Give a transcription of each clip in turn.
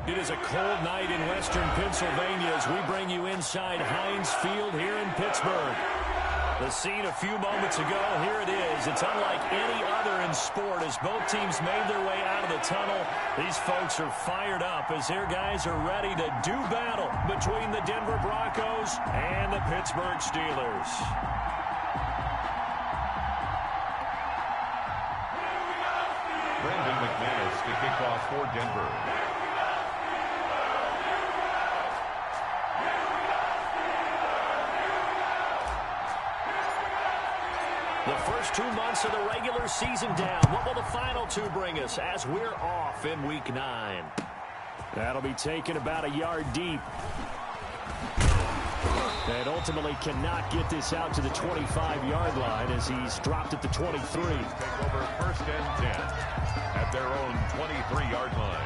It is a cold night in western Pennsylvania as we bring you inside Heinz Field here in Pittsburgh. The scene a few moments ago, here it is. It's unlike any other in sport as both teams made their way out of the tunnel. These folks are fired up as their guys are ready to do battle between the Denver Broncos and the Pittsburgh Steelers. Brandon McManus to kick off for Denver. The first 2 months of the regular season down. What will the final two bring us as we're off in Week 9? That'll be taken about a yard deep. And ultimately cannot get this out to the 25-yard line as he's dropped at the 23. Take over first and 10 at their own 23-yard line.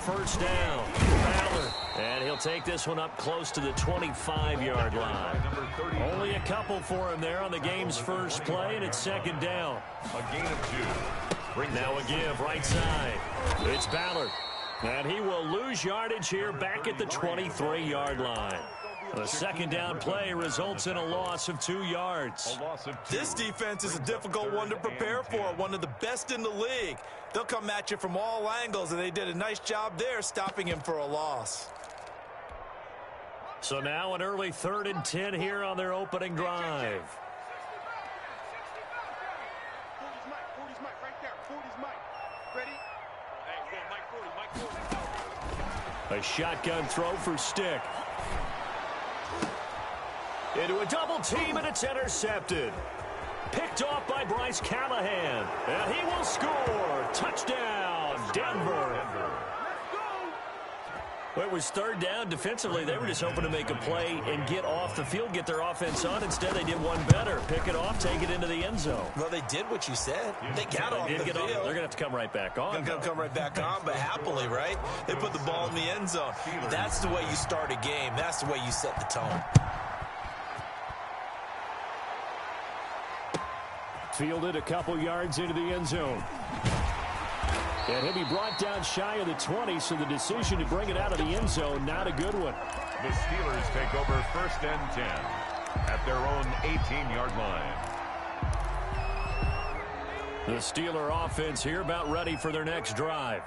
First down, Ballard, and he'll take this one up close to the 25-yard line. Only a couple for him there on the game's first play, and it's second down. A gain of 2. Now a give right side. It's Ballard, and he will lose yardage here back at the 23-yard line. The second down play results in a loss of 2 yards. This defense is a difficult one to prepare for, one of the best in the league. They'll come at you from all angles, and they did a nice job there stopping him for a loss. So now an early 3rd and 10 here on their opening drive. A shotgun throw for Stick. Into a double team, and it's intercepted. Picked off by Bryce Callahan. And he will score. Touchdown, Denver. Well, it was 3rd down. Defensively, they were just hoping to make a play and get off the field, get their offense on. Instead, they did one better. Pick it off, take it into the end zone. Well, they did what you said. They got off the field. They're going to have to come right back on. They're going to come right back on, but happily, right? They put the ball in the end zone. That's the way you start a game. That's the way you set the tone. Fielded a couple yards into the end zone. And he'll be brought down shy of the 20, so the decision to bring it out of the end zone, not a good one. The Steelers take over first and 10 at their own 18-yard line. The Steeler offense here about ready for their next drive.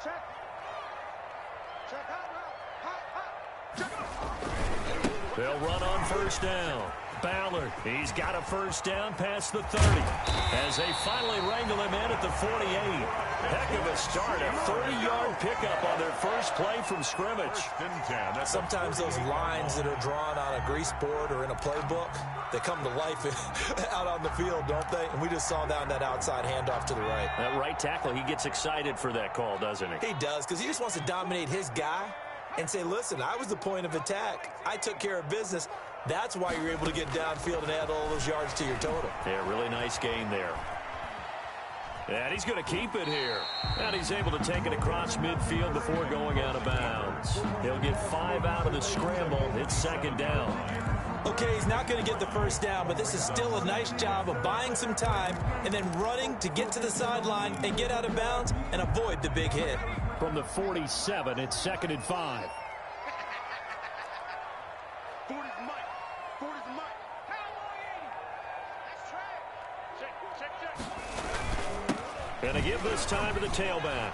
They'll run on first down. Ballard, he's got a first down past the 30 as they finally wrangle him in at the 48. Heck of a start, a 30-yard pickup on their first play from scrimmage. Sometimes those lines that are drawn on a grease board or in a playbook, they come to life out on the field, don't they? And we just saw down that outside handoff to the right. That right tackle, he gets excited for that call, doesn't he? He does, because he just wants to dominate his guy and say, listen, I was the point of attack. I took care of business. That's why you're able to get downfield and add all those yards to your total. Yeah, really nice game there. And he's going to keep it here. And he's able to take it across midfield before going out of bounds. He'll get 5 out of the scramble. It's second down. Okay, he's not going to get the first down, but this is still a nice job of buying some time and then running to get to the sideline and get out of bounds and avoid the big hit. From the 47, it's second and 5. And a give this time to the tailback.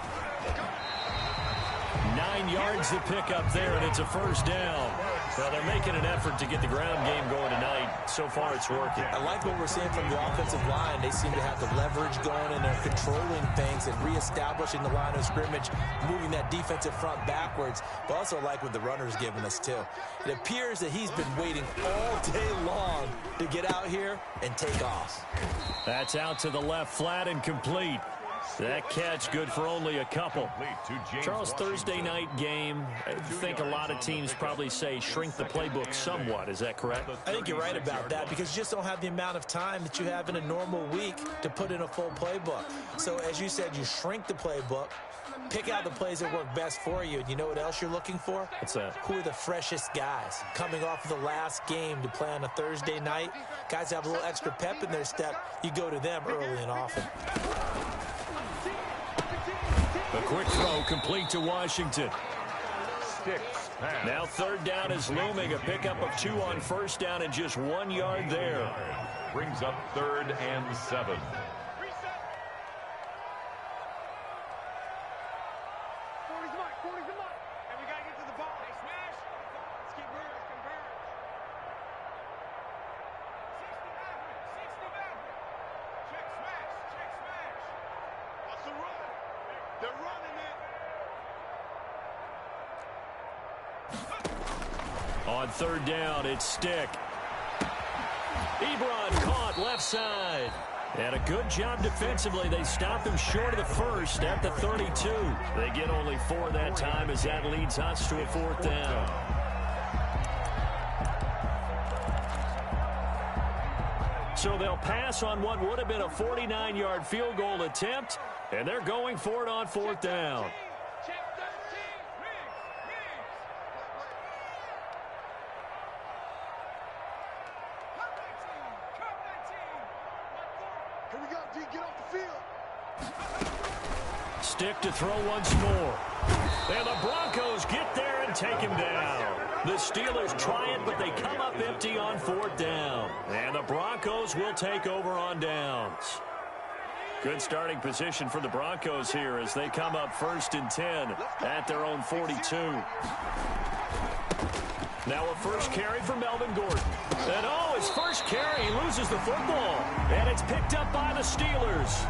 9 yards to pick up there, and it's a first down. Well, they're making an effort to get the ground game going tonight. So far, it's working. I like what we're seeing from the offensive line. They seem to have the leverage going, and they're controlling things and reestablishing the line of scrimmage, moving that defensive front backwards. But also like what the runner's giving us, too. It appears that he's been waiting all day long to get out here and take off. That's out to the left flat and complete. That catch good for only a couple. Charles, Thursday night game, I think a lot of teams probably say shrink the playbook somewhat. Is that correct? I think you're right about that because you just don't have the amount of time that you have in a normal week to put in a full playbook. So as you said, you shrink the playbook, pick out the plays that work best for you. And you know what else you're looking for? What's that? Who are the freshest guys coming off of the last game to play on a Thursday night? Guys have a little extra pep in their step. You go to them early and often. A quick throw complete to Washington. Sticks pass. Now third down is looming. A pickup of 2 on first down and just 1 yard there. Brings up 3rd and 7. On third down, it's Stick. Ebron caught left side. And a good job defensively. They stopped him short of the first at the 32. They get only 4 that time as that leads us to a 4th down. So they'll pass on what would have been a 49-yard field goal attempt, and they're going for it on 4th down. Stick to throw once more. And the Broncos get there and take him down. The Steelers try it, but they come up empty on 4th down. And the Broncos will take over on downs. Good starting position for the Broncos here as they come up 1st and 10 at their own 42. Now a first carry for Melvin Gordon. And his first carry, he loses the football. And it's picked up by the Steelers.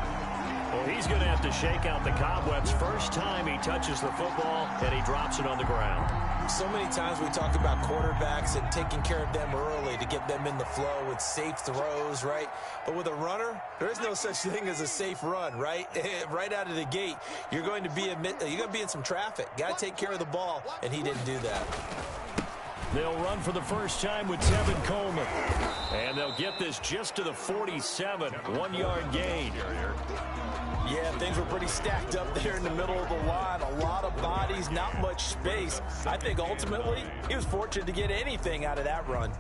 Well, he's going to have to shake out the cobwebs first time he touches the football, and he drops it on the ground. So many times we talk about quarterbacks and taking care of them early to get them in the flow with safe throws, right? But with a runner, there is no such thing as a safe run, right? Right out of the gate, you're going to be in some traffic. Got to take care of the ball, and he didn't do that. They'll run for the first time with Tevin Coleman. And they'll get this just to the 47, 1-yard gain. Yeah, things were pretty stacked up there in the middle of the line. A lot of bodies, not much space. I think ultimately he was fortunate to get anything out of that run.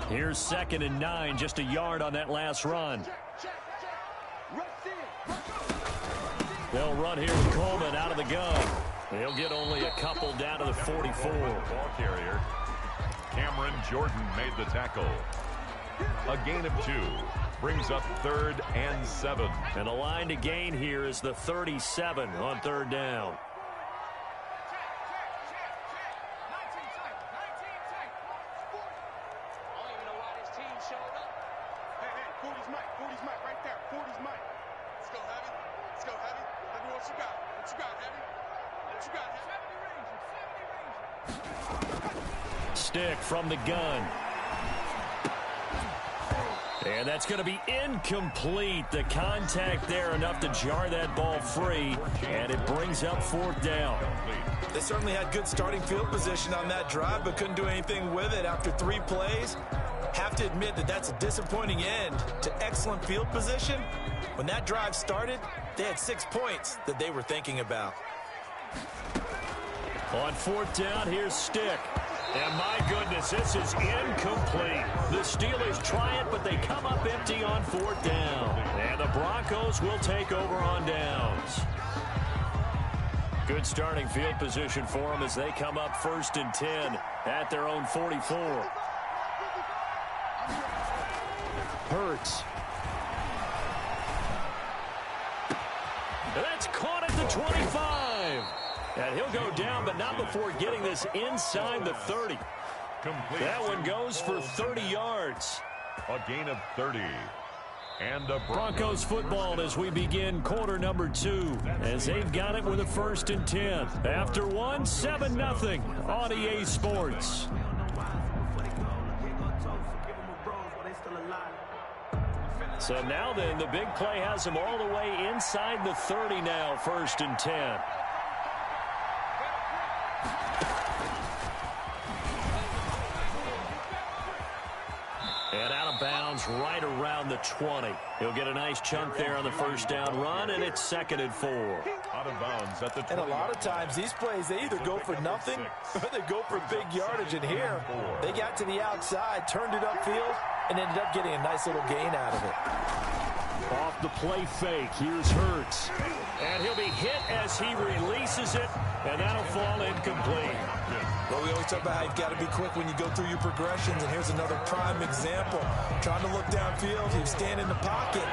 Here's 2nd and 9, just a yard on that last run. They'll run here with Coleman out of the gun. He'll get only a couple down to the 44. Ball carrier. Cameron Jordan made the tackle. A gain of 2. Brings up 3rd and 7. And the line to gain here is the 37 on 3rd down. Stick from the gun. And that's going to be incomplete. The contact there enough to jar that ball free, and it brings up 4th down. They certainly had good starting field position on that drive, but couldn't do anything with it after 3 plays. Have to admit that that's a disappointing end to excellent field position. When that drive started, they had 6 points that they were thinking about. On 4th down, here's Stick. And my goodness, this is incomplete. The Steelers try it, but they come up empty on 4th down. And the Broncos will take over on downs. Good starting field position for them as they come up 1st and 10 at their own 44. Hurts. That's caught at the 25. And he'll go down, but not before getting this inside the 30. Complete. That one goes for 30 yards. A gain of 30. And a Broncos football as we begin quarter number 2, as they've got it with a 1st and 10. After one, 7-0 on EA Sports. So now then, the big play has them all the way inside the 30 now, 1st and 10. And out of bounds right around the 20. He'll get a nice chunk there on the 1st down run, and it's 2nd and 4. Out of bounds at the 20. And a lot of times these plays, they either go for nothing or they go for big yardage. And here, they got to the outside, turned it upfield, and ended up getting a nice little gain out of it. Off the play fake, here's Hurts. And he'll be hit as he releases it, and that'll fall incomplete. Well, we always talk about how you've got to be quick when you go through your progressions, and here's another prime example. Trying to look downfield, he was standing in the pocket,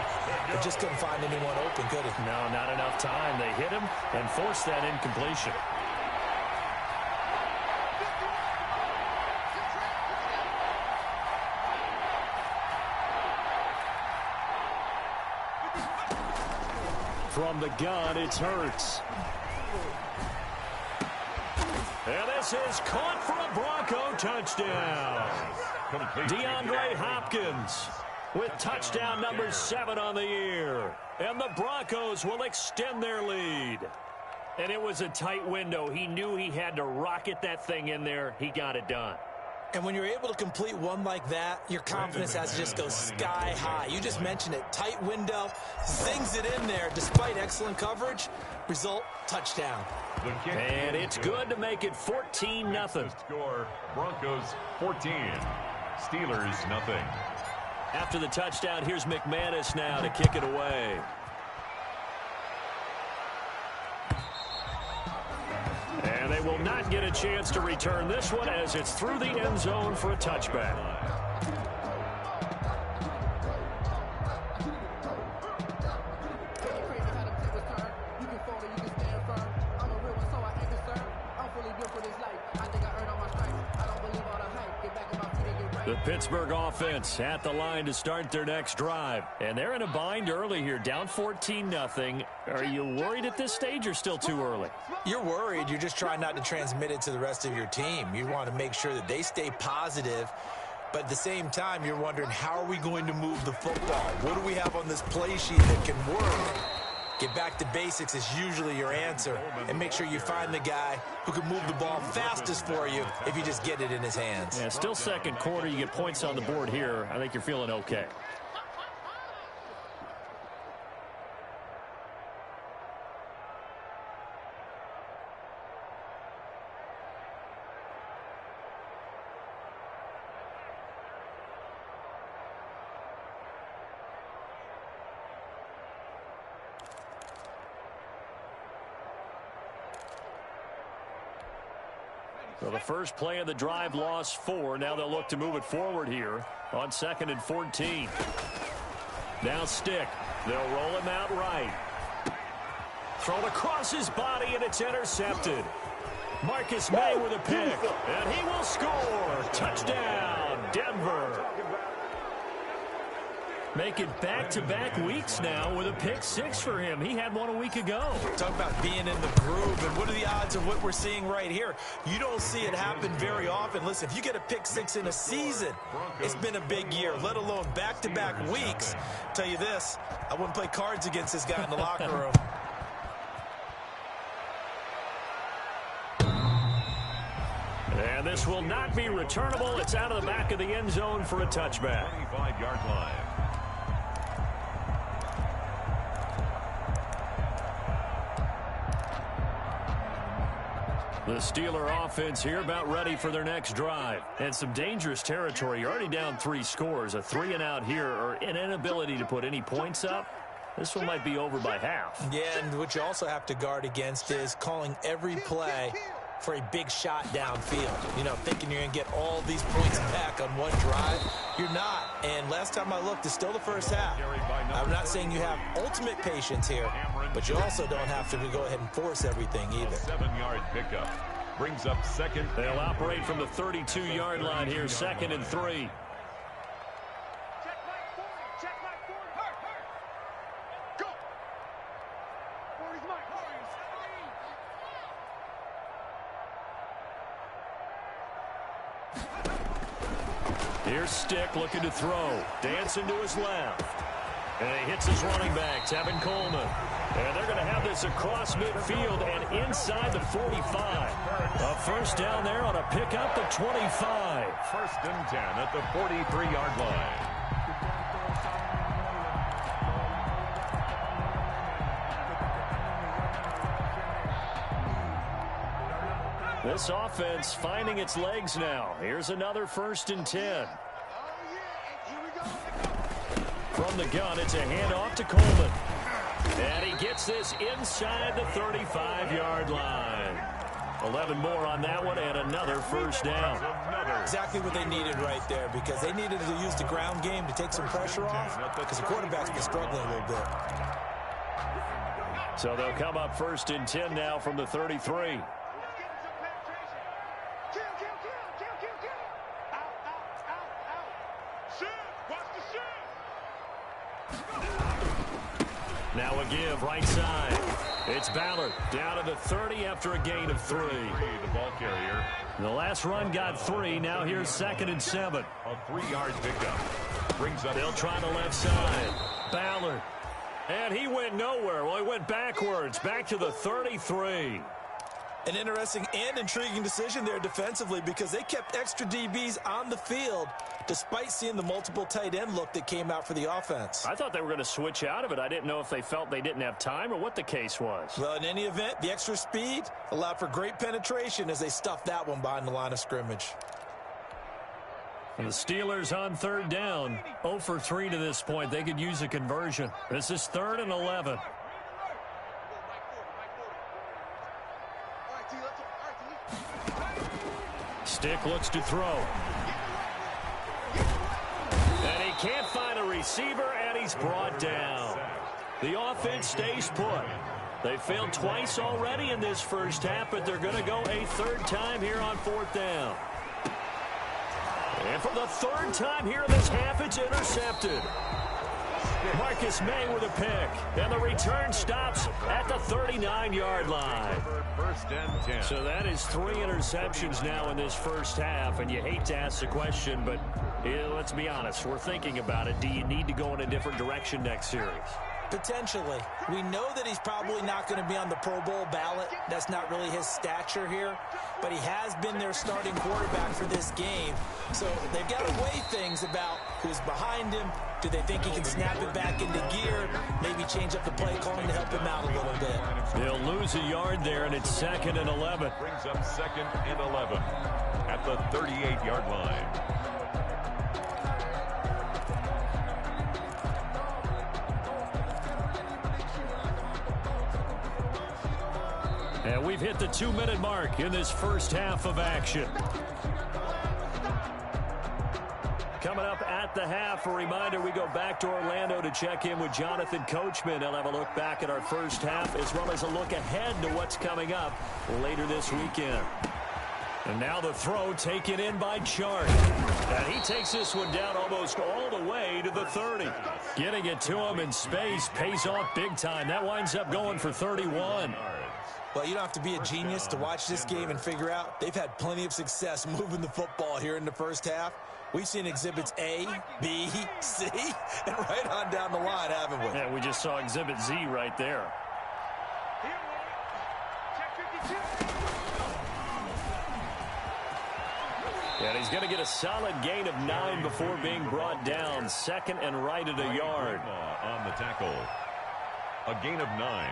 but just couldn't find anyone open, could he? No, not enough time. They hit him and forced that incompletion. From the gun, it's Hurts. And this is caught for a Bronco touchdown. DeAndre Hopkins with touchdown number 7 on the year. And the Broncos will extend their lead. And it was a tight window. He knew he had to rocket that thing in there. He got it done. And when you're able to complete one like that, your confidence has to just go sky high. You just mentioned it. Tight window, sings it in there despite excellent coverage. Result, touchdown. And it's good to make it 14-0. Score, Broncos 14, Steelers nothing. After the touchdown, here's McManus now to kick it away. And they will not get a chance to return this one as it's through the end zone for a touchback. The Pittsburgh offense at the line to start their next drive. And they're in a bind early here, down 14-0. Are you worried at this stage or still too early? You're worried. You're just trying not to transmit it to the rest of your team. You want to make sure that they stay positive. But at the same time, you're wondering, how are we going to move the football? What do we have on this play sheet that can work? Get back to basics is usually your answer. And make sure you find the guy who can move the ball fastest for you if you just get it in his hands. Yeah, still second quarter. You get points on the board here. I think you're feeling okay. So the first play of the drive lost 4. Now they'll look to move it forward here on 2nd and 14. Now stick. They'll roll him out right. Thrown across his body, and it's intercepted. Marcus May with a pick, and he will score. Touchdown, Denver. Make it back-to-back weeks now with a pick 6 for him. He had one a week ago. Talk about being in the groove, and what are the odds of what we're seeing right here? You don't see it happen very often. Listen, if you get a pick 6 in a season, it's been a big year, let alone back-to-back weeks. Tell you this, I wouldn't play cards against this guy in the locker room. And this will not be returnable. It's out of the back of the end zone for a touchback. 25-yard line. The Steeler offense here about ready for their next drive. And some dangerous territory. You're already down 3 scores. A 3-and-out here, or an inability to put any points up. This one might be over by half. Yeah, and what you also have to guard against is calling every play for a big shot downfield. You know, thinking you're going to get all these points back on one drive. You're not. And last time I looked, it's still the first half. I'm not saying you have ultimate patience here, but you also don't have to go ahead and force everything either. 7-yard pickup brings up 2nd. They'll operate from the 32-yard line here, 2nd and 3. Here's Stick looking to throw. Dancing to his left. And he hits his running back, Tevin Coleman. And they're going to have this across midfield and inside the 45. A first down there on a pickup at 25. First and 10 at the 43-yard line. This offense finding its legs now. Here's another first and 10. From the gun, it's a handoff to Coleman. And he gets this inside the 35-yard line. 11 more on that one and another first down. Exactly what they needed right there, because they needed to use the ground game to take some pressure off, because the quarterback's been struggling a little bit. So they'll come up first and 10 now from the 33. Now a give right side. It's Ballard down to the 30 after a gain of 3. The ball carrier. The last run got 3. Now here's 2nd and 7. A 3-yard pickup. Brings up. They'll try the left side. Ballard. And he went nowhere. Well, he went backwards. Back to the 33. An interesting and intriguing decision there defensively, because they kept extra DBs on the field despite seeing the multiple tight end look that came out for the offense. I thought they were going to switch out of it. I didn't know if they felt they didn't have time or what the case was. Well, in any event, the extra speed allowed for great penetration as they stuffed that one behind the line of scrimmage. And the Steelers on 3rd down. 0 for 3 to this point. They could use a conversion. This is 3rd and 11. Stick looks to throw. And he can't find a receiver, and he's brought down. The offense stays put. They failed twice already in this first half, but they're going to go a 3rd time here on 4th down. And for the 3rd time here in this half, it's intercepted. Marcus May with a pick, and the return stops at the 39-yard line. First and 10. So that is 3 interceptions now in this first half, and you hate to ask the question, but let's be honest, we're thinking about it. Do you need to go in a different direction next series? Potentially. We know that he's probably not going to be on the Pro Bowl ballot. That's not really his stature here. But he has been their starting quarterback for this game. So they've got to weigh things about who's behind him. Do they think he can snap it back into gear? Maybe change up the play calling to help him out a little bit. They'll lose a yard there, and it's 2nd and 11. Brings up 2nd and 11 at the 38-yard line. And we've hit the 2-minute mark in this first half of action. Coming up at the half, a reminder, we go back to Orlando to check in with Jonathan Coachman. He'll have a look back at our first half as well as a look ahead to what's coming up later this weekend. And now the throw taken in by Chark. And he takes this one down almost all the way to the 30. Getting it to him in space pays off big time. That winds up going for 31. Well, you don't have to be a genius to watch this game and figure out they've had plenty of success moving the football here in the first half. We've seen exhibits A, B, C, and right on down the line, haven't we? Yeah, we just saw exhibit Z right there. And he's going to get a solid gain of 9 before being brought down. 2nd and right at a yard. On the tackle. A gain of 9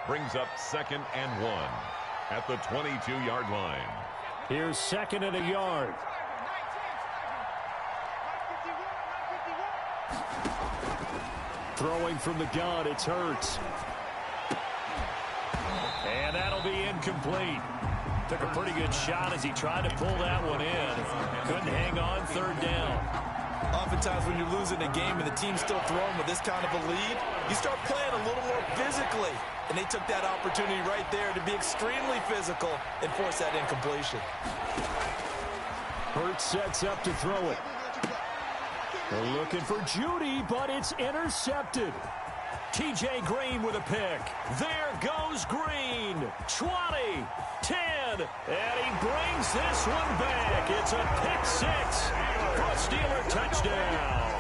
brings up 2nd and 1 at the 22-yard line. Here's 2nd and a yard. Throwing from the gun, it's Hurts. And that'll be incomplete. Took a pretty good shot as he tried to pull that one in. Couldn't hang on 3rd down. Oftentimes when you're losing a game and the team's still throwing with this kind of a lead, you start playing a little more physically. And they took that opportunity right there to be extremely physical and force that incompletion. Hurts sets up to throw it. They're looking for Judy, but it's intercepted. T.J. Green with a pick. There goes Green. 20, 10, and he brings this one back. It's a pick six for a Steeler touchdown.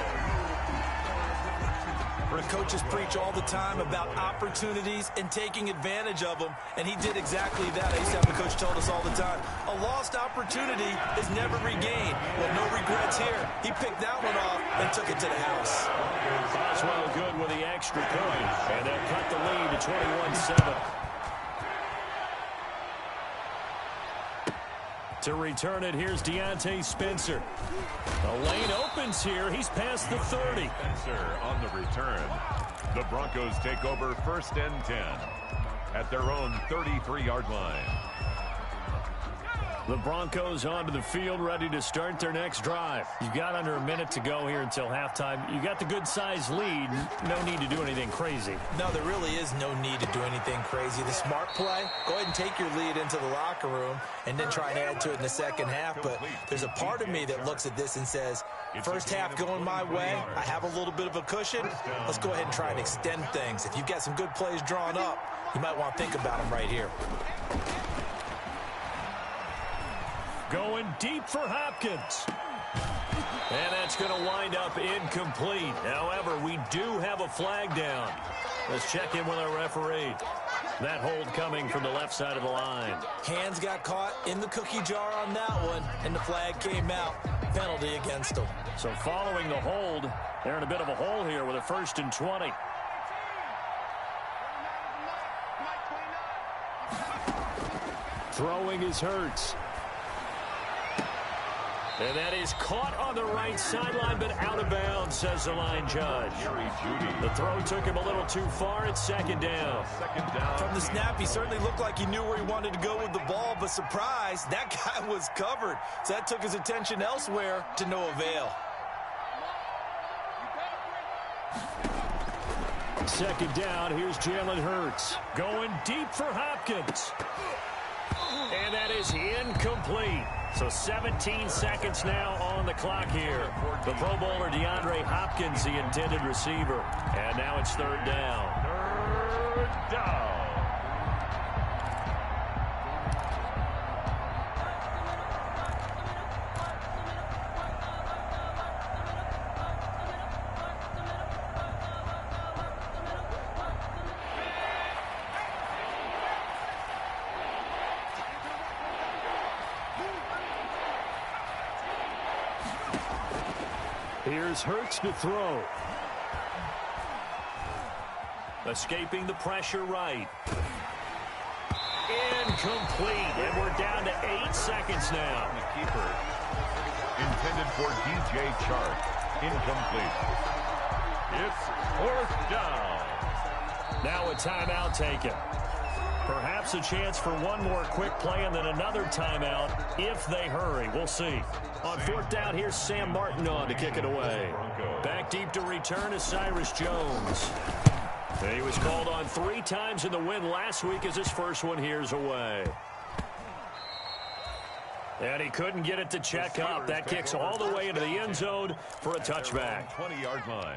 The coaches preach all the time about opportunities and taking advantage of them, and he did exactly that. I used to have a coach told us all the time, a lost opportunity is never regained. Well, no regrets here. He picked that one off and took it to the house. Boswell good with the extra point, and they'll cut the lead to 21-7. To return it, here's Deontay Spencer. The lane opens here. He's past the 30. Spencer on the return. The Broncos take over 1st and 10 at their own 33-yard line. The Broncos onto the field, ready to start their next drive. You've got under a minute to go here until halftime. You got the good-sized lead. No need to do anything crazy. No, there really is no need to do anything crazy. The smart play, go ahead and take your lead into the locker room and then try and add to it in the second half. But there's a part of me that looks at this and says, first half going my way, I have a little bit of a cushion. Let's go ahead and try and extend things. If you've got some good plays drawn up, you might want to think about them right here. Going deep for Hopkins. And that's going to wind up incomplete. However, we do have a flag down. Let's check in with our referee. That hold coming from the left side of the line. Hands got caught in the cookie jar on that one, and the flag came out. Penalty against them. So following the hold, they're in a bit of a hole here with a 1st and 20. Throwing is Hurts. And that is caught on the right sideline, but out of bounds, says the line judge. The throw took him a little too far. It's 2nd down. From the snap, he certainly looked like he knew where he wanted to go with the ball, but surprise, that guy was covered. So that took his attention elsewhere to no avail. 2nd down, here's Jalen Hurts. Going deep for Hopkins. And that is incomplete. So 17 seconds now on the clock here. The Pro Bowler DeAndre Hopkins, the intended receiver. And now it's 3rd down. 3rd down. Here's Hurts to throw. Escaping the pressure right. Incomplete. And we're down to 8 seconds now. The keeper intended for DJ Chark. Incomplete. It's 4th down. Now a timeout taken. Perhaps a chance for one more quick play and then another timeout if they hurry. We'll see. On 4th down, here's Sam Martin on to kick it away. Back deep to return is Cyrus Jones. He was called on 3 times in the win last week as his first one here's away. And he couldn't get it to check up. That kicks all the way into the end zone for a touchback. 20-yard line.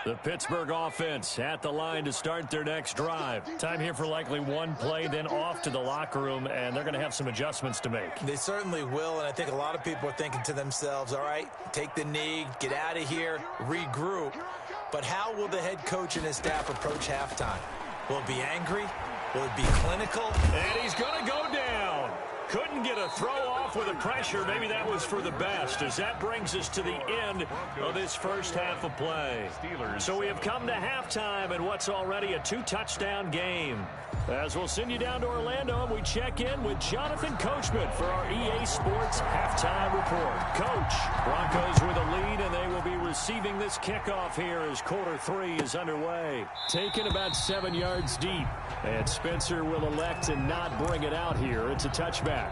The Pittsburgh offense at the line to start their next drive. Time here for likely one play, then off to the locker room, and they're going to have some adjustments to make. They certainly will, and I think a lot of people are thinking to themselves, all right, take the knee, get out of here, regroup. But how will the head coach and his staff approach halftime? Will it be angry? Will it be clinical? And he's going to go down. Couldn't get a throw off with the pressure. Maybe that was for the best, as that brings us to the end of this first half of play. So we have come to halftime in what's already a 2-touchdown game. As we'll send you down to Orlando, and we check in with Jonathan Coachman for our EA Sports Halftime Report. Coach, Broncos with a lead, and they will be receiving this kickoff here as quarter 3 is underway. Taken about 7 yards deep, and Spencer will elect to not bring it out here. It's a touchback.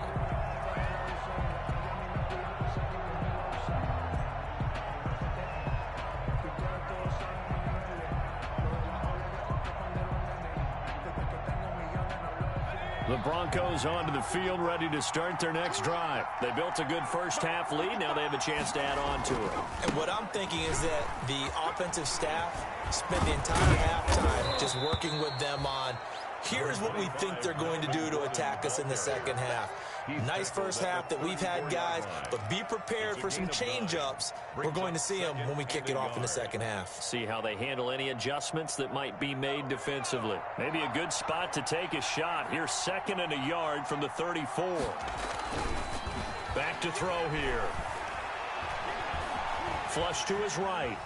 The Broncos onto the field, ready to start their next drive. They built a good first-half lead. Now they have a chance to add on to it. And what I'm thinking is that the offensive staff spent the entire halftime just working with them on, here's what we think they're going to do to attack us in the second half. Nice first half that we've had, guys, but be prepared for some change-ups. We're going to see them when we kick it off in the second half. See how they handle any adjustments that might be made defensively. Maybe a good spot to take a shot. Here's 2nd and a yard from the 34. Back to throw here. Flush to his right.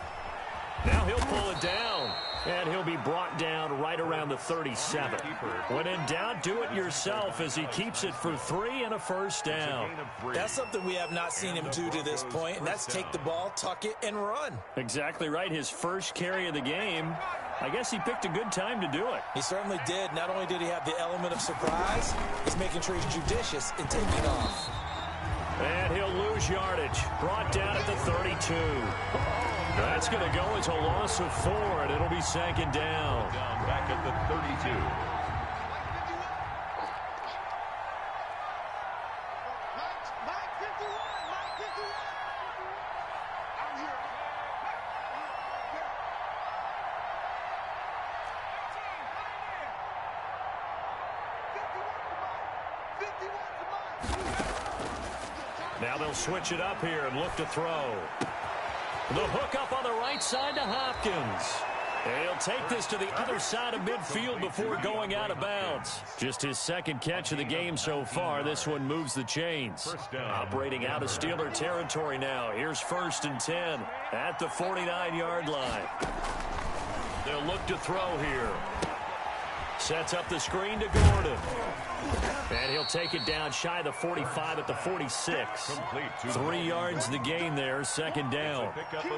Now he'll pull it down. And he'll be brought down right around the 37. When in doubt, do it yourself as he keeps it for 3 and a first down. That's something we have not seen him do to this point, and that's take the ball, tuck it, and run. Exactly right. His first carry of the game. I guess he picked a good time to do it. He certainly did. Not only did he have the element of surprise, he's making sure he's judicious in taking off. And he'll lose yardage. Brought down at the 32. That's going to go as a loss of 4, and it'll be 2nd down. Back at the 32. Now they'll switch it up here and look to throw. The hook up on the right side to Hopkins. He'll take this to the other side of midfield before going out of bounds. Just his 2nd catch of the game so far. This one moves the chains. Operating out of Steeler territory now. Here's 1st and 10 at the 49-yard line. They'll look to throw here. Sets up the screen to Gordon. And he'll take it down shy of the 45 at the 46. 3 yards the gain there, 2nd down.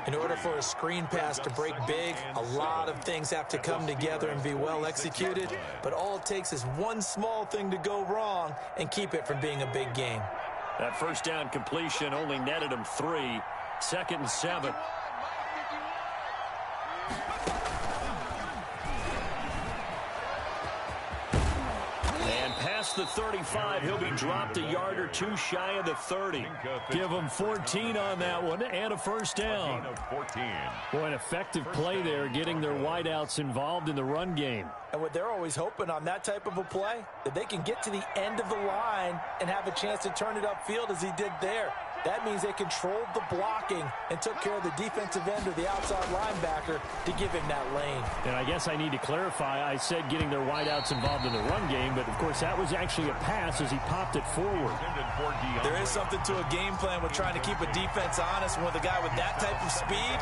In order for a screen pass to break big, a lot of things have to come together and be well executed. But all it takes is one small thing to go wrong and keep it from being a big gain. That first down completion only netted him 3. 2nd and 7. Past the 35, he'll be dropped a yard or 2 shy of the 30. Give him 14 on that one and a first down. Boy, an effective play there, getting their wideouts involved in the run game. And what they're always hoping on that type of a play, that they can get to the end of the line and have a chance to turn it upfield as he did there. That means they controlled the blocking and took care of the defensive end or the outside linebacker to give him that lane. And I guess I need to clarify, I said getting their wideouts involved in the run game, but of course that was actually a pass as he popped it forward. There is something to a game plan with trying to keep a defense honest. And with a guy with that type of speed,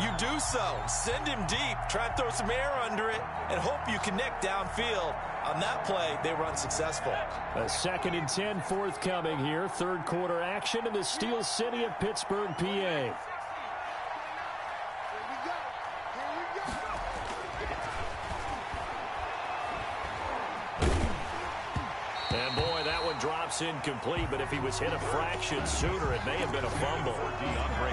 you do so. Send him deep, try and throw some air under it, and hope you connect downfield. On that play, they run successful. A 2nd and 10 forthcoming here. 3rd quarter action in the Steel City of Pittsburgh, PA. And boy, that one drops incomplete, but if he was hit a fraction sooner, it may have been a fumble.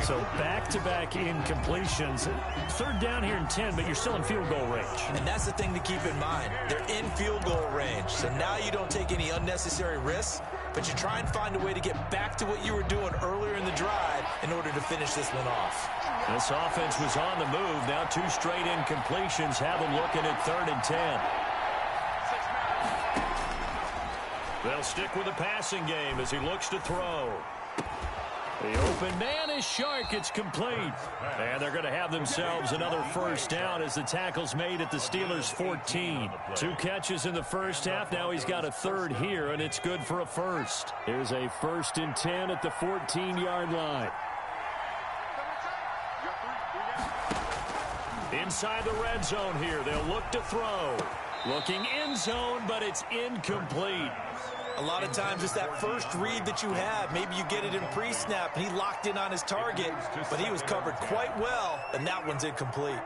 So back-to-back incompletions. 3rd down here and 10, but you're still in field goal range. And that's the thing to keep in mind. They're in field goal range, so now you don't take any unnecessary risks, but you try and find a way to get back to what you were doing earlier in the drive in order to finish this one off. This offense was on the move. Now 2 straight incompletions have them looking at 3rd and 10. They'll stick with the passing game as he looks to throw. The open man is Shark. It's complete. And they're going to have themselves another first down as the tackle's made at the Steelers' 14. 2 catches in the first half. Now he's got a 3rd here, and it's good for a first. Here's a 1st and 10 at the 14-yard line. Inside the red zone here. They'll look to throw. Looking end zone, but it's incomplete. A lot of times it's that first read that you have. Maybe you get it in pre-snap, and he locked in on his target, but he was covered quite well, and that one's incomplete.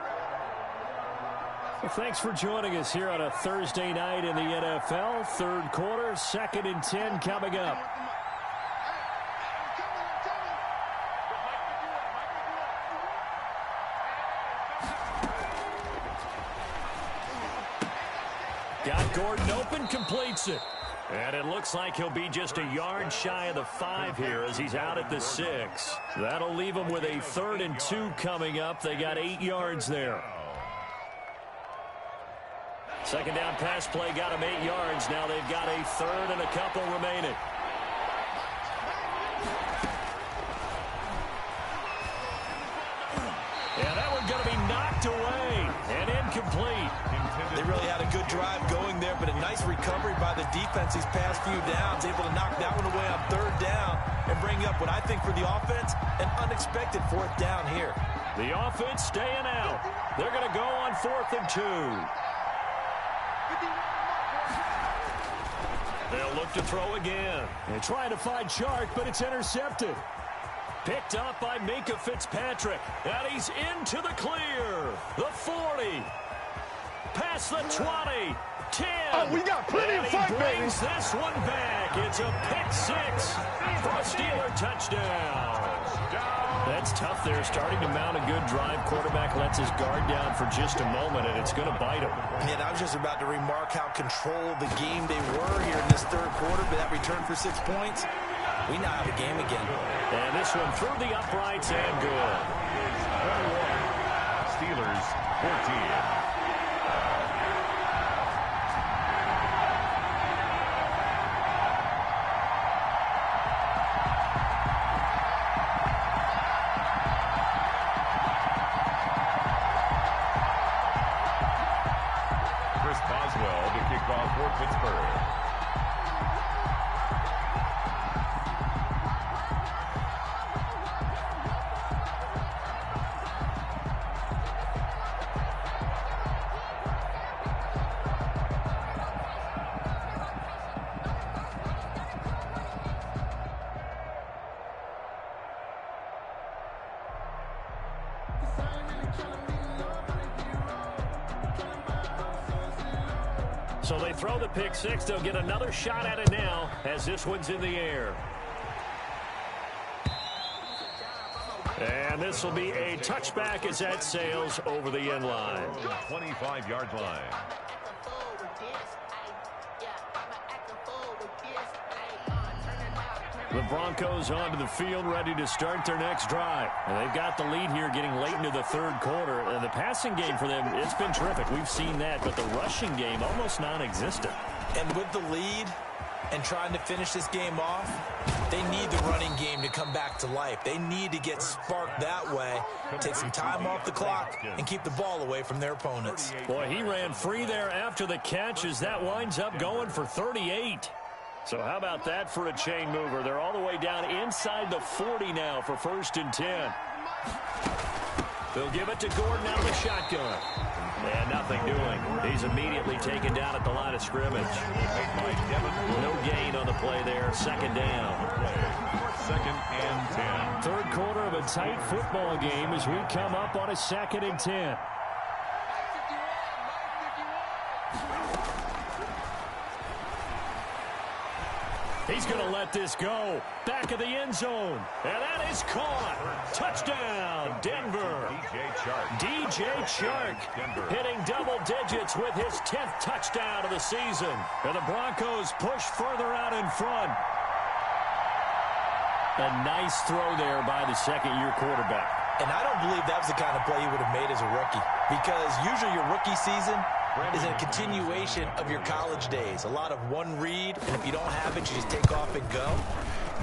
Well, thanks for joining us here on a Thursday night in the NFL. 3rd quarter, 2nd and 10 coming up. Got Gordon open, completes it. And it looks like he'll be just a yard shy of the 5 here as he's out at the 6. That'll leave him with a 3rd and 2 coming up. They got 8 yards there. Second down pass play got him 8 yards. Now they've got a 3rd and a couple remaining. And that one's going to be knocked away and incomplete. They really had a good drive going there, but a nice recovery by the defense these past few downs, able to knock that one away on 3rd down and bring up what I think for the offense, an unexpected 4th down here. The offense staying out. They're going to go on 4th and 2. They'll look to throw again. They're trying to find Chark, but it's intercepted. Picked up by Minkah Fitzpatrick. And he's into the clear. The 40. Past the 20. 10. Oh, we got plenty of fight, baby. He brings this one back. It's a pick 6 for a Steeler touchdown. That's tough there. Starting to mount a good drive. Quarterback lets his guard down for just a moment, and it's going to bite him. And I was just about to remark how controlled the game they were here in this 3rd quarter, but that return for 6 points, we now have a game again. And this one through the uprights and good. Steelers 14. Boswell to kick off for Pittsburgh. So they throw the pick 6. They'll get another shot at it now as this one's in the air. And this will be a touchback as that sails over the end line. 25-yard line. The Broncos onto the field, ready to start their next drive. And they've got the lead here getting late into the 3rd quarter. And the passing game for them, it's been terrific. We've seen that, but the rushing game almost non-existent. And with the lead and trying to finish this game off, they need the running game to come back to life. They need to get sparked that way, take some time off the clock, and keep the ball away from their opponents. Boy, he ran free there after the catch as that winds up going for 38. So how about that for a chain mover? They're all the way down inside the 40 now for 1st and 10. They'll give it to Gordon out of the shotgun. And nothing doing. He's immediately taken down at the line of scrimmage. No gain on the play there. 2nd down. 2nd and 10. 3rd quarter of a tight football game as we come up on a 2nd and 10. He's going to let this go. Back of the end zone. And that is caught. Touchdown, Denver. DJ Chark hitting double digits with his 10th touchdown of the season. And the Broncos push further out in front. A nice throw there by the 2nd-year quarterback. And I don't believe that was the kind of play he would have made as a rookie, because usually your rookie season is a continuation of your college days. A lot of one read, and if you don't have it, you just take off and go.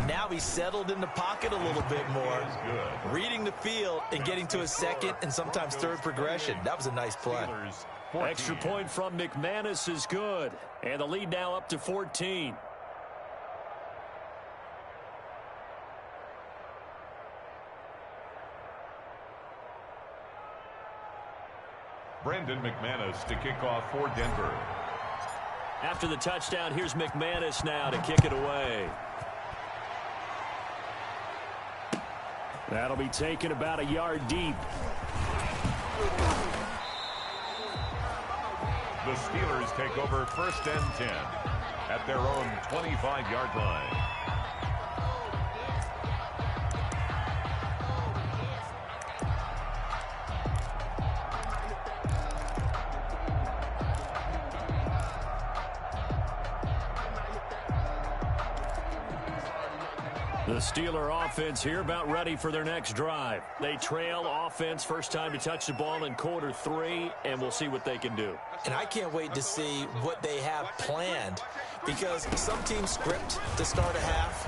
Now he's settled in the pocket a little bit more, reading the field and getting to his 2nd and sometimes 3rd progression. That was a nice play. Extra point from McManus is good, and the lead now up to 14. Brandon McManus to kick off for Denver. After the touchdown, here's McManus now to kick it away. That'll be taken about a yard deep. The Steelers take over 1st and 10 at their own 25-yard line. The Steeler offense here about ready for their next drive. They trail offense, first time to touch the ball in quarter 3, and we'll see what they can do. And I can't wait to see what they have planned, because some teams script to start a half.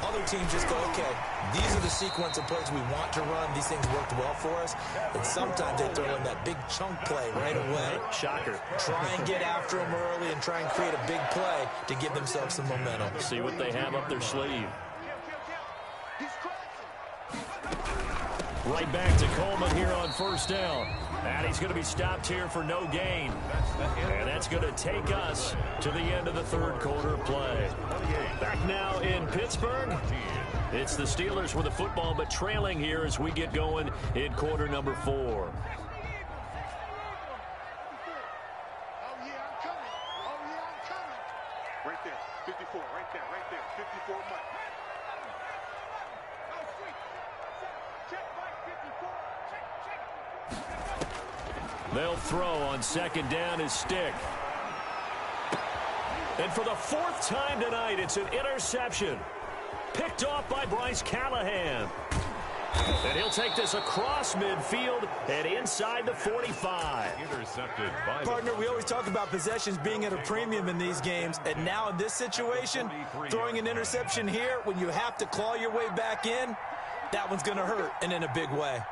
Other teams just go, okay, these are the sequence of plays we want to run. These things worked well for us. And sometimes they throw in that big chunk play right away. Shocker. Try and get after them early and try and create a big play to give themselves some momentum. See what they have up their sleeve. Right back to Coleman here on first down. And he's going to be stopped here for no gain. And that's going to take us to the end of the third quarter play. Back now in Pittsburgh. It's the Steelers with the football, but trailing here as we get going in quarter number 4. Oh, yeah, I'm coming. Oh, yeah, I'm coming. Right there, 54, right there, 54 Mike. They'll throw on second down as Stick. And for the 4th time tonight, it's an interception. Picked off by Bryce Callahan. And he'll take this across midfield and inside the 45. Intercepted by Partner, we always talk about possessions being at a premium in these games. And now in this situation, throwing an interception here when you have to claw your way back in, that one's going to hurt, and in a big way.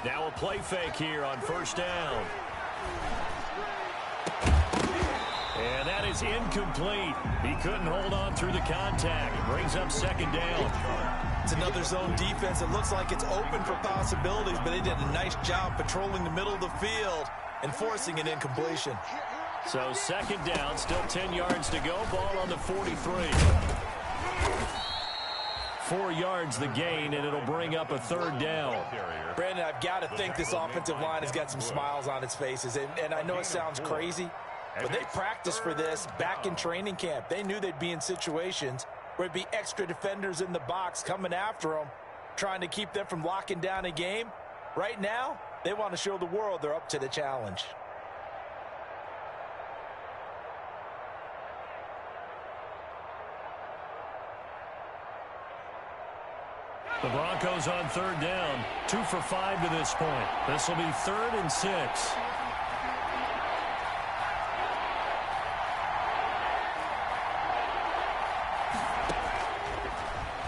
Now a play fake here on first down. And that is incomplete. He couldn't hold on through the contact. It brings up second down. It's another zone defense. It looks like it's open for possibilities, but they did a nice job patrolling the middle of the field and forcing an incompletion. So second down, still 10 yards to go. Ball on the 43. 4 yards the gain, and it'll bring up a third down. Brandon, I've got to think this offensive line has got some smiles on its faces. And I know it sounds crazy, but they practiced for this back in training camp. They knew they'd be in situations where it'd be extra defenders in the box coming after them, trying to keep them from locking down a game. Right now, they want to show the world they're up to the challenge. The Broncos on third down, 2 for 5 to this point. This will be 3rd and 6.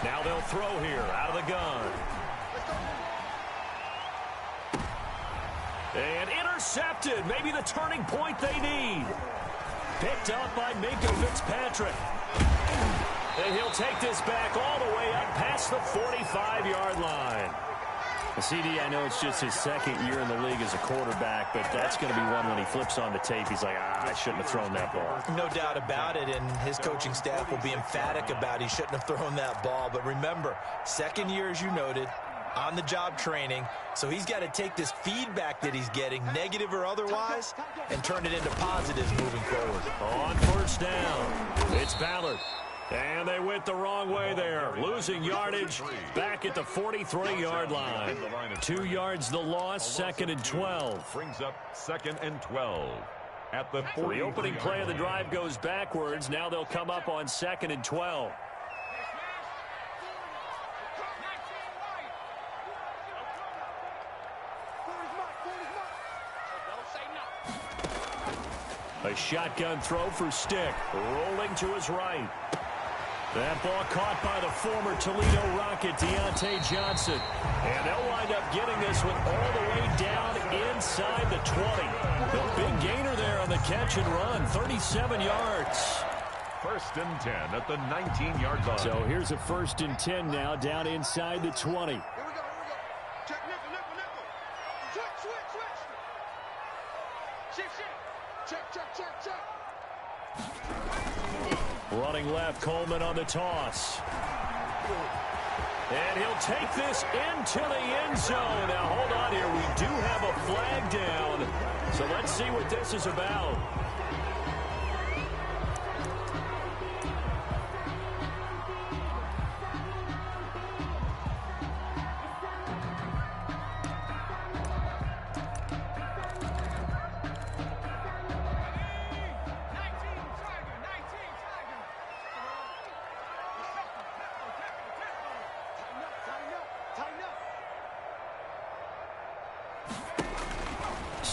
Now they'll throw here out of the gun. And intercepted. Maybe the turning point they need. Picked up by Minkah Fitzpatrick. And he'll take this back all the way up past the 45-yard line. CD, I know it's just his second year in the league as a quarterback, but that's going to be one when he flips on the tape. He's like, I shouldn't have thrown that ball. No doubt about it, and his coaching staff will be emphatic about he shouldn't have thrown that ball. But remember, second year, as you noted, on-the-job training, so he's got to take this feedback that he's getting, negative or otherwise, and turn it into positives moving forward. On first down, it's Ballard. And they went the wrong way there. Losing yardage back at the 43-yard line. 2 yards the loss, 2nd and 12. Brings up 2nd and 12. At the 40. So the opening play of the drive goes backwards. Now they'll come up on 2nd and 12. A shotgun throw for Stick. Rolling to his right. That ball caught by the former Toledo Rocket, Deontay Johnson. And they'll wind up getting this one all the way down inside the 20. The big gainer there on the catch and run, 37 yards. 1st and 10 at the 19-yard line. So here's a 1st and 10 now down inside the 20. Here we go. Check nickel. Switch. Check. Running left, Coleman on the toss. And he'll take this into the end zone. Now, hold on here. We do have a flag down. So let's see what this is about.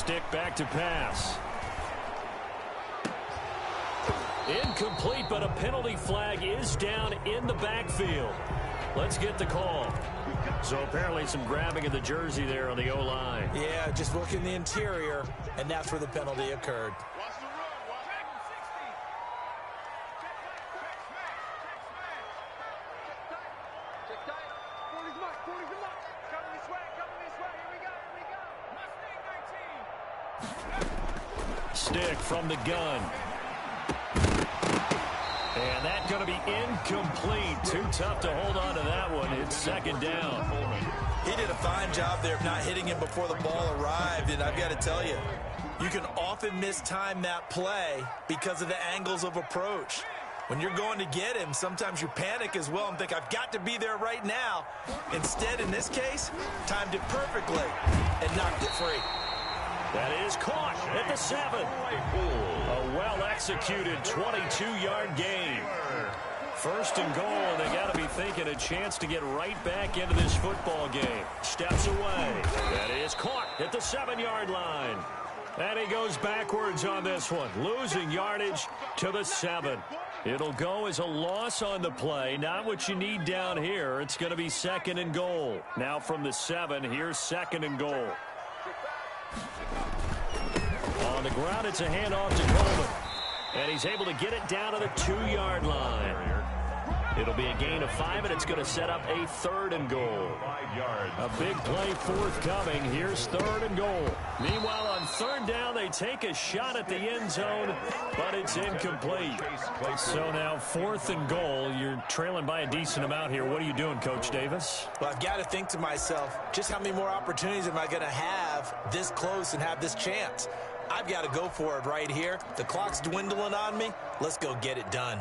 Stick back to pass. Incomplete, but a penalty flag is down in the backfield. Let's get the call. So apparently some grabbing of the jersey there on the O-line. Yeah, just look in the interior, and that's where the penalty occurred. Stick from the gun. And that's going to be incomplete. Too tough to hold on to that one. It's second down. He did a fine job there of not hitting him before the ball arrived, and I've got to tell you, you can often mistime that play because of the angles of approach. When you're going to get him, sometimes you panic as well and think, I've got to be there right now. Instead, in this case, timed it perfectly and knocked it free. That is caught at the 7. A well-executed 22-yard gain. First and goal, and they got to be thinking a chance to get right back into this football game. Steps away. That is caught at the 7-yard line. And he goes backwards on this one, losing yardage to the 7. It'll go as a loss on the play. Not what you need down here. It's going to be second and goal. Now from the 7, here's second and goal. On the ground, it's a handoff to Coleman. And he's able to get it down to the 2-yard line. It'll be a gain of 5, and it's going to set up a third and goal. 5 yards. A big play forthcoming. Here's third and goal. Meanwhile, on third down, they take a shot at the end zone, but it's incomplete. So now fourth and goal. You're trailing by a decent amount here. What are you doing, Coach Davis? Well, I've got to think to myself, just how many more opportunities am I going to have this close and have this chance? I've got to go for it right here. The clock's dwindling on me. Let's go get it done.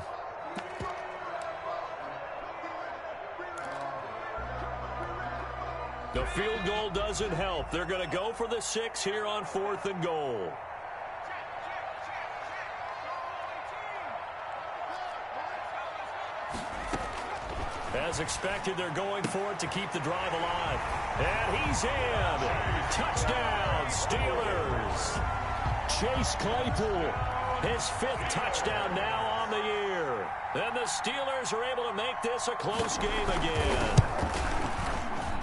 The field goal doesn't help. They're going to go for the 6 here on fourth and goal. As expected, they're going for it to keep the drive alive. And he's in. Touchdown, Steelers. Chase Claypool, his 5th touchdown now on the year. And the Steelers are able to make this a close game again.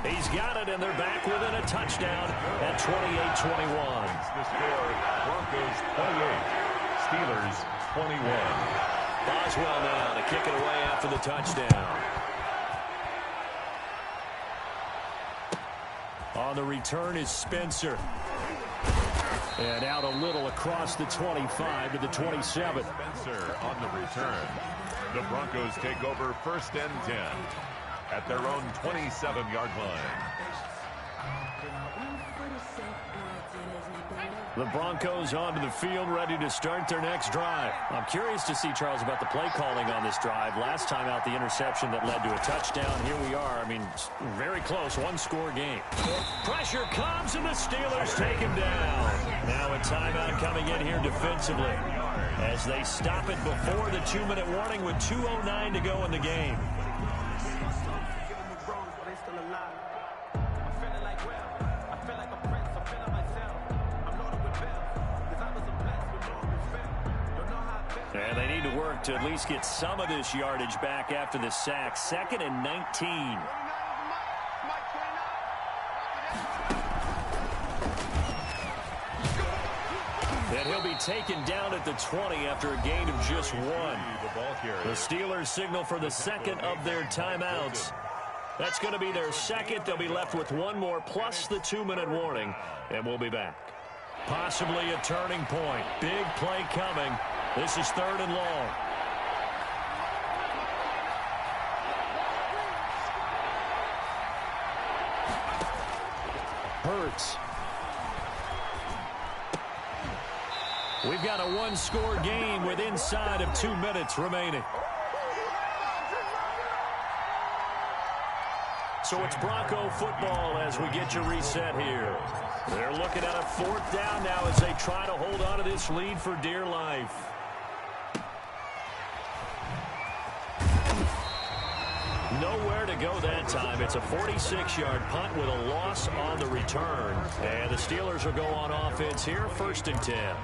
He's got it, and they're back within a touchdown at 28-21. The score, Broncos 28, Steelers 21. Boswell now to kick it away after the touchdown. On the return is Spencer. And out a little across the 25 to the 27. Spencer on the return. The Broncos take over first and 10 at their own 27-yard line. The Broncos onto the field, ready to start their next drive. I'm curious to see, Charles, about the play calling on this drive. Last time out, the interception that led to a touchdown. Here we are. I mean, very close, one-score game. Pressure comes, and the Steelers take him down. Now a timeout coming in here defensively as they stop it before the 2-minute warning with 2:09 to go in the game. And they need to work to at least get some of this yardage back after the sack. 2nd and 19. And he'll be taken down at the 20 after a gain of just 1. The Steelers signal for the second of their timeouts. That's going to be their second. They'll be left with one more plus the 2-minute warning. And we'll be back. Possibly a turning point. Big play coming. This is 3rd and long. Hurts. We've got a one-score game with inside of 2 minutes remaining. So it's Bronco football as we get you reset here. They're looking at a 4th down now as they try to hold on to this lead for dear life. Nowhere to go that time. It's a 46-yard punt with a loss on the return. And the Steelers will go on offense here, 1st and 10.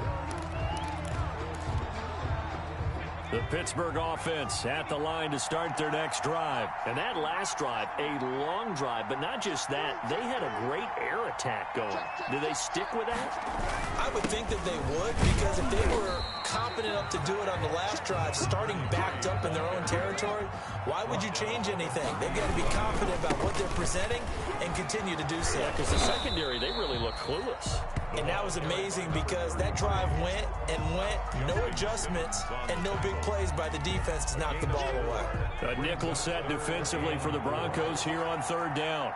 The Pittsburgh offense at the line to start their next drive. And that last drive, a long drive, but not just that. They had a great air attack going. Do they stick with that? I would think that they would, because if they were confident enough to do it on the last drive, starting backed up in their own territory, why would you change anything? They've got to be confident about what they're presenting and continue to do so. Yeah, because the secondary, they really look clueless. And that was amazing because that drive went and went, no adjustments, and no big plays by the defense to knock the ball away. A nickel set defensively for the Broncos here on 3rd down.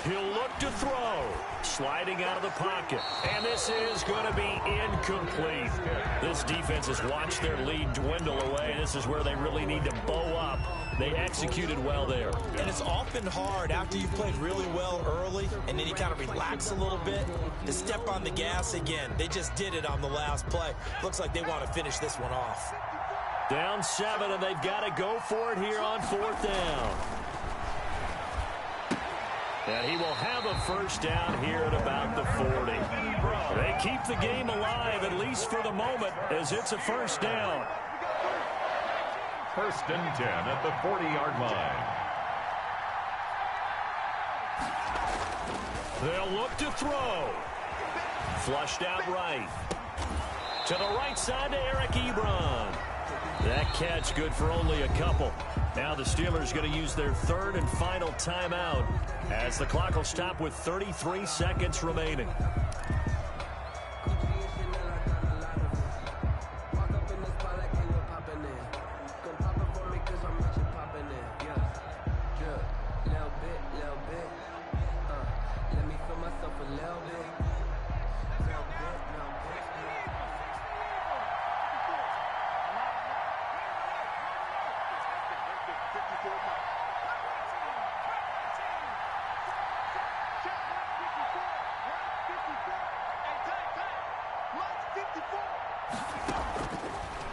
He'll look to throw. Sliding out of the pocket. And this is going to be incomplete. This defense has watched their lead dwindle away. This is where they really need to bow up. They executed well there. And it's often hard after you've played really well early and then you kind of relax a little bit to step on the gas again. They just did it on the last play. Looks like they want to finish this one off. Down 7, and they've got to go for it here on 4th down. And he will have a 1st down here at about the 40. They keep the game alive, at least for the moment, as it's a 1st down. 1st and 10 at the 40-yard line. They'll look to throw. Flushed out right. To the right side to Eric Ebron. That catch good for only a couple. Now the Steelers going to use their 3rd and final timeout as the clock will stop with 33 seconds remaining.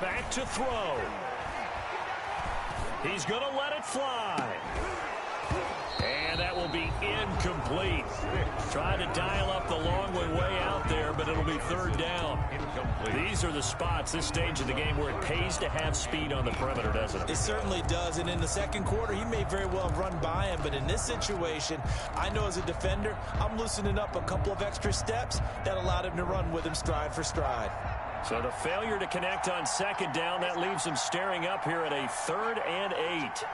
Back to throw. He's going to let it fly. And that will be incomplete. Tried to dial up the long way out there, but it'll be 3rd down. These are the spots, this stage of the game, where it pays to have speed on the perimeter, doesn't it? It certainly does, and in the second quarter, he may very well have run by him, but in this situation, I know as a defender, I'm loosening up a couple of extra steps that allowed him to run with him stride for stride. So the failure to connect on 2nd down, that leaves him staring up here at a 3rd and 8.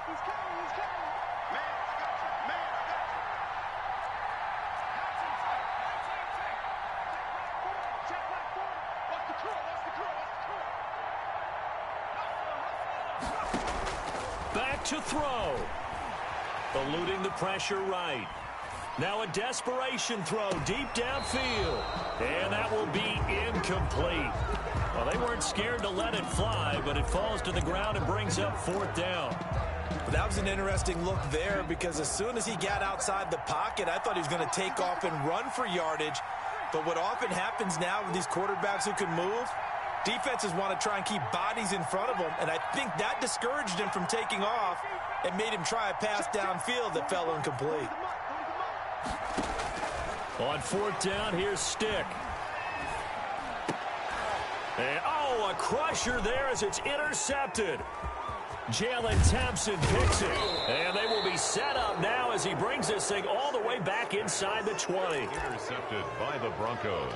Back to throw. Eluding the pressure right. Now a desperation throw deep downfield. And that will be incomplete. Well, they weren't scared to let it fly, but it falls to the ground and brings up 4th down. That was an interesting look there because as soon as he got outside the pocket, I thought he was going to take off and run for yardage. But what often happens now with these quarterbacks who can move, defenses want to try and keep bodies in front of them, and I think that discouraged him from taking off and made him try a pass downfield that fell incomplete. On 4th down, here's Stick. And, oh, a crusher there as it's intercepted. Jalen Thompson picks it. And they will be set up now as he brings this thing all the way back inside the 20. Intercepted by the Broncos.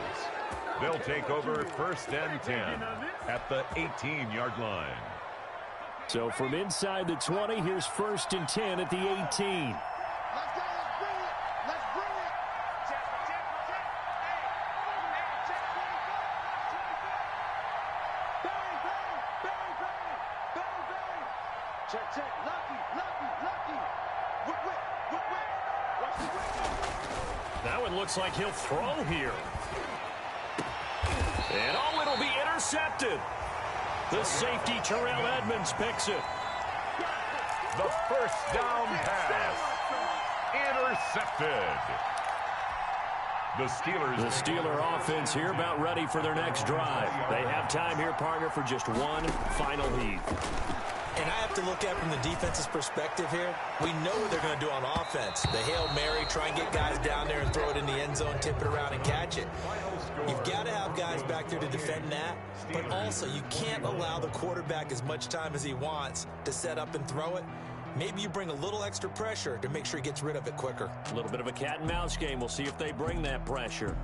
They'll take over 1st and 10 at the 18-yard line. So from inside the 20, here's 1st and 10 at the 18. Now it looks like he'll throw here. And oh, it'll be intercepted. The safety, Terrell Edmonds, picks it. The 1st down pass. Intercepted. The Steeler offense here about ready for their next drive. They have time here, partner, for just one final heave. And I have to look at it from the defense's perspective here. We know what they're going to do on offense. The Hail Mary, try and get guys down there and throw it in the end zone, tip it around and catch it. You've got to have guys back there to defend that, but also you can't allow the quarterback as much time as he wants to set up and throw it. Maybe you bring a little extra pressure to make sure he gets rid of it quicker. A little bit of a cat and mouse game. We'll see if they bring that pressure.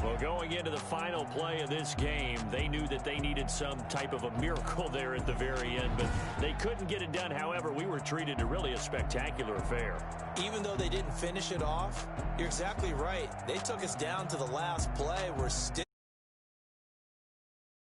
Well, going into the final play of this game, they knew that they needed some type of a miracle there at the very end, but they couldn't get it done. However, we were treated to really a spectacular affair. Even though they didn't finish it off, you're exactly right. They took us down to the last play. We're still